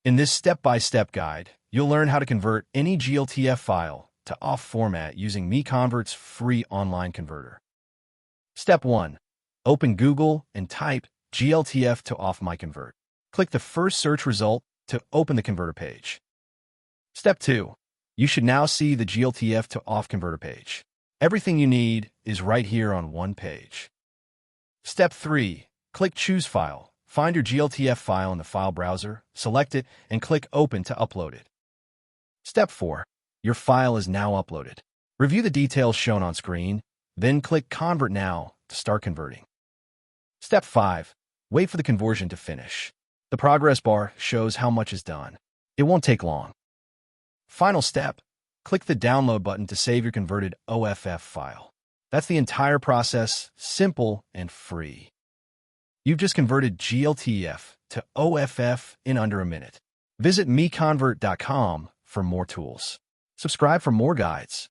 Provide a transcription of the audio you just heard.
In this step-by-step guide, you'll learn how to convert any GLTF file to OFF format using MiConvert's free online converter. Step 1. Open Google and type GLTF to OFF MiConvert. Click the first search result to open the converter page. Step 2. You should now see the GLTF to OFF converter page. Everything you need is right here on one page. Step 3. Click Choose File. Find your GLTF file in the file browser, select it, and click Open to upload it. Step 4. Your file is now uploaded. Review the details shown on screen, then click Convert Now to start converting. Step 5. Wait for the conversion to finish. The progress bar shows how much is done. It won't take long. Final step. Click the Download button to save your converted OFF file. That's the entire process, simple and free. You've just converted GLTF to OFF in under a minute. Visit MiConvert.com for more tools. Subscribe for more guides.